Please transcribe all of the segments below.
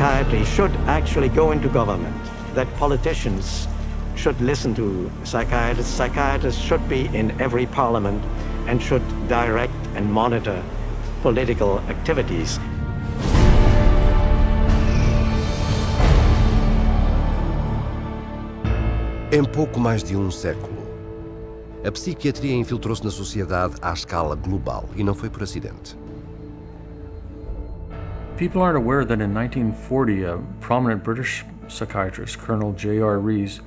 psychiatry should actually go into government, that politicians should listen to psychiatrists. Psychiatrists should be in every parliament and should direct and monitor political activities. Em pouco mais de um século, a psiquiatria infiltrou-se na sociedade à escala global e não foi por acidente. People aren't aware that in 1940, a prominent British psychiatrist, Colonel J.R. Rees,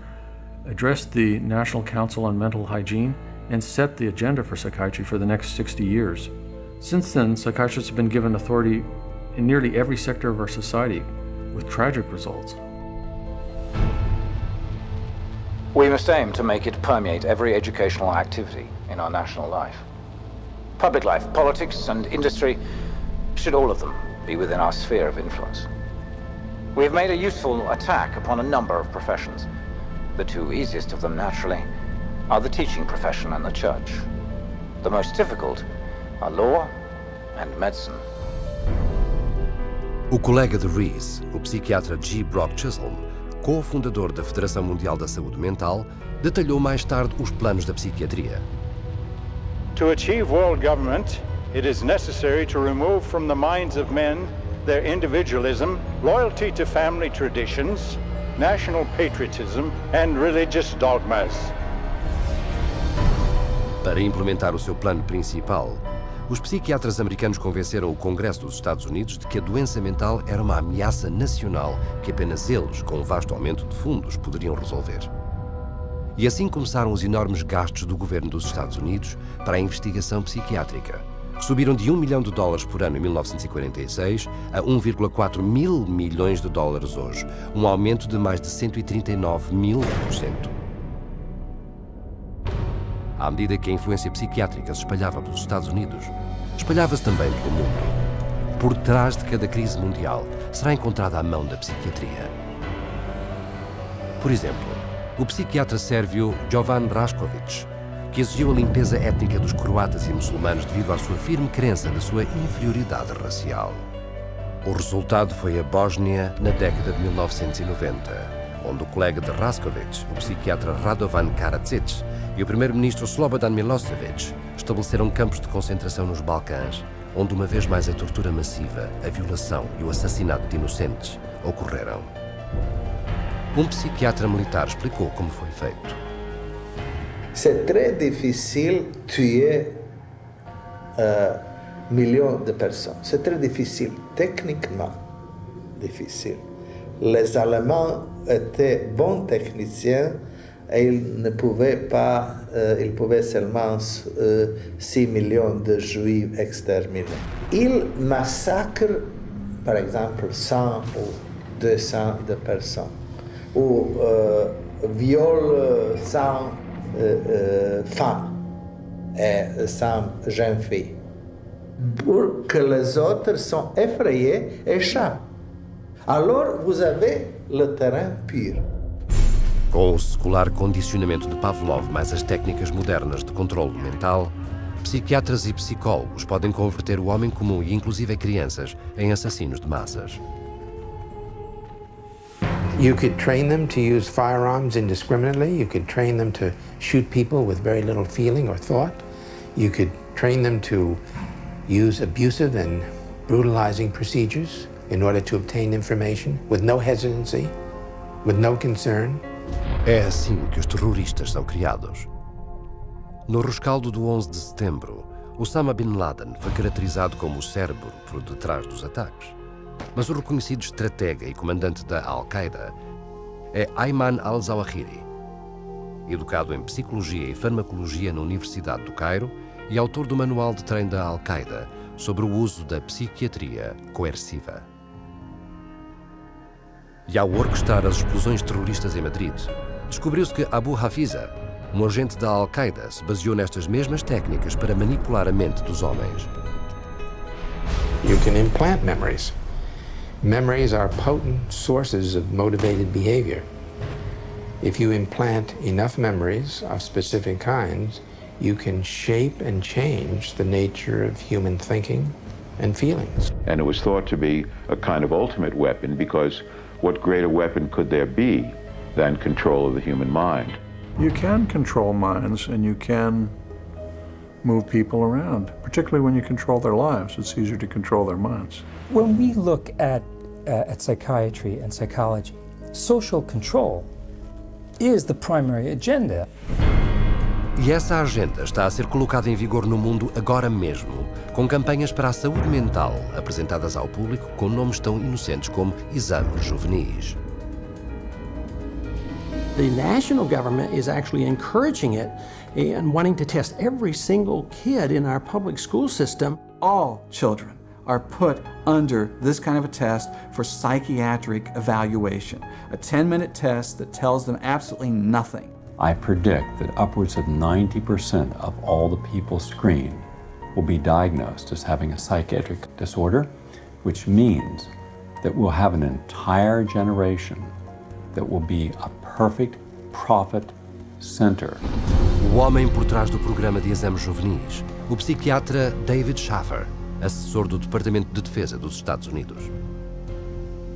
addressed the National Council on Mental Hygiene and set the agenda for psychiatry for the next 60 years. Since then, psychiatrists have been given authority in nearly every sector of our society, with tragic results. We must aim to make it permeate every educational activity in our national life. Public life, politics, and industry should all of them be within our sphere of influence. We have made a useful attack upon a number of professions. The two easiest of them, naturally, are the teaching profession and the church. The most difficult are law and medicine. O colega de Rees, o psiquiatra G. Brock Chisholm, co-fundador da Federação Mundial da Saúde Mental, detalhou mais tarde os planos da psiquiatria. To achieve world government, it is necessary to remove from the minds of men their individualism, loyalty to family traditions, national patriotism, and religious dogmas. Para implementar o seu plano principal, os psiquiatras americanos convenceram o Congresso dos Estados Unidos de que a doença mental era uma ameaça nacional que apenas eles, com um vasto aumento de fundos, poderiam resolver. E assim começaram os enormes gastos do governo dos Estados Unidos para a investigação psiquiátrica, que subiram de $1 milhão por ano em 1946 a 1,4 mil milhões de dólares hoje, um aumento de mais de 139.000%. À medida que a influência psiquiátrica se espalhava pelos Estados Unidos, espalhava-se também pelo mundo. Por trás de cada crise mundial será encontrada a mão da psiquiatria. Por exemplo, o psiquiatra sérvio Jovan Rašković, que exigiu a limpeza étnica dos croatas e muçulmanos devido à sua firme crença da sua inferioridade racial. O resultado foi a Bósnia na década de 1990, onde o colega de Rašković, o psiquiatra Radovan Karadzic, e o primeiro-ministro Slobodan Milošević estabeleceram campos de concentração nos Balcãs, onde uma vez mais a tortura massiva, a violação e o assassinato de inocentes ocorreram. Um psiquiatra militar explicou como foi feito. C'est très difficile tuer millions de personnes. C'est très difficile, techniquement difficile. Les Allemands étaient bons techniciens et ils ne pouvaient pas, ils pouvaient seulement 6 millions de Juifs exterminés. Ils massacrent, par exemple, 100 ou 200 de personnes, ou violent 100 femmes et 100 jeunes filles, pour que les autres sont effrayés et échappent. Alors vous avez le terrain pur. Com o secular condicionamento de Pavlov mais as técnicas modernas de controle mental, psiquiatras e psicólogos podem converter o homem comum e inclusive crianças em assassinos de massas. You could train them to use firearms indiscriminately. You could train them to shoot people with very little feeling or thought. You could train them to use abusive and brutalizing procedures in order to obtain information with no hesitancy, with no concern. É assim que os terroristas são criados. No rescaldo do 11 de setembro, Osama Bin Laden foi caracterizado como o cérebro por detrás dos ataques. Mas o reconhecido estratega e comandante da Al-Qaeda é Ayman al-Zawahiri, educado em Psicologia e Farmacologia na Universidade do Cairo e autor do manual de treino da Al-Qaeda sobre o uso da psiquiatria coerciva. E ao orquestrar as explosões terroristas em Madrid, descobriu-se que Abu Hafiza, um agente da Al-Qaeda, se baseou nestas mesmas técnicas para manipular a mente dos homens. You can implant memories. Memories are potent sources of motivated behavior. If you implant enough memories of specific kinds, you can shape and change the nature of human thinking, and feelings. And it was thought to be a kind of ultimate weapon, because what greater weapon could there be than control of the human mind? You can control minds and you can move people around, particularly when you control their lives. It's easier to control their minds. When we look at psychiatry and psychology, social control is the primary agenda. E essa agenda está a ser colocada em vigor no mundo agora mesmo, com campanhas para a saúde mental apresentadas ao público com nomes tão inocentes como exames juvenis. The national government is actually encouraging it and wanting to test every single kid in our public school system. All children are put under this kind of a test for psychiatric evaluation, a 10-minute test that tells them absolutely nothing. I predict that upwards of 90% of all the people screened will be diagnosed as having a psychiatric disorder, which means that we'll have an entire generation that will be a perfect profit center. O homem por trás do programa de exames juvenis, o psiquiatra David Schaffer, assessor do Departamento de Defesa dos Estados Unidos.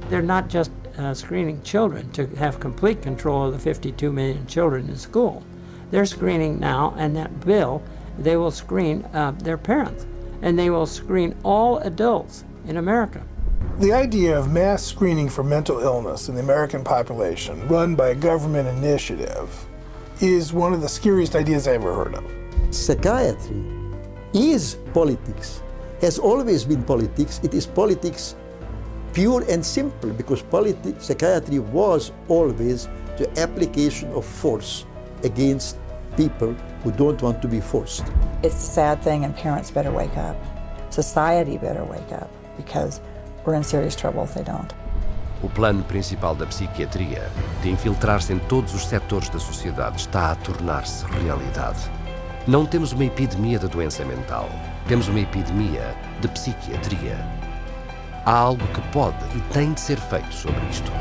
They're not just screening children to have complete control of the 52 million children in school. They're screening now, and that bill, they will screen their parents, and they will screen all adults in America. The idea of mass screening for mental illness in the American population, run by a government initiative, is one of the scariest ideas I ever heard of. Psychiatry is politics, has always been politics. It is politics pure and simple, because psychiatry was always the application of force against people who don't want to be forced. It's a sad thing, and parents better wake up. Society better wake up, because we're in serious trouble if they don't. O plano principal da psiquiatria, de infiltrar-se em todos os setores da sociedade, está a tornar-se realidade. Não temos uma epidemia de doença mental, temos uma epidemia de psiquiatria. Há algo que pode e tem de ser feito sobre isto.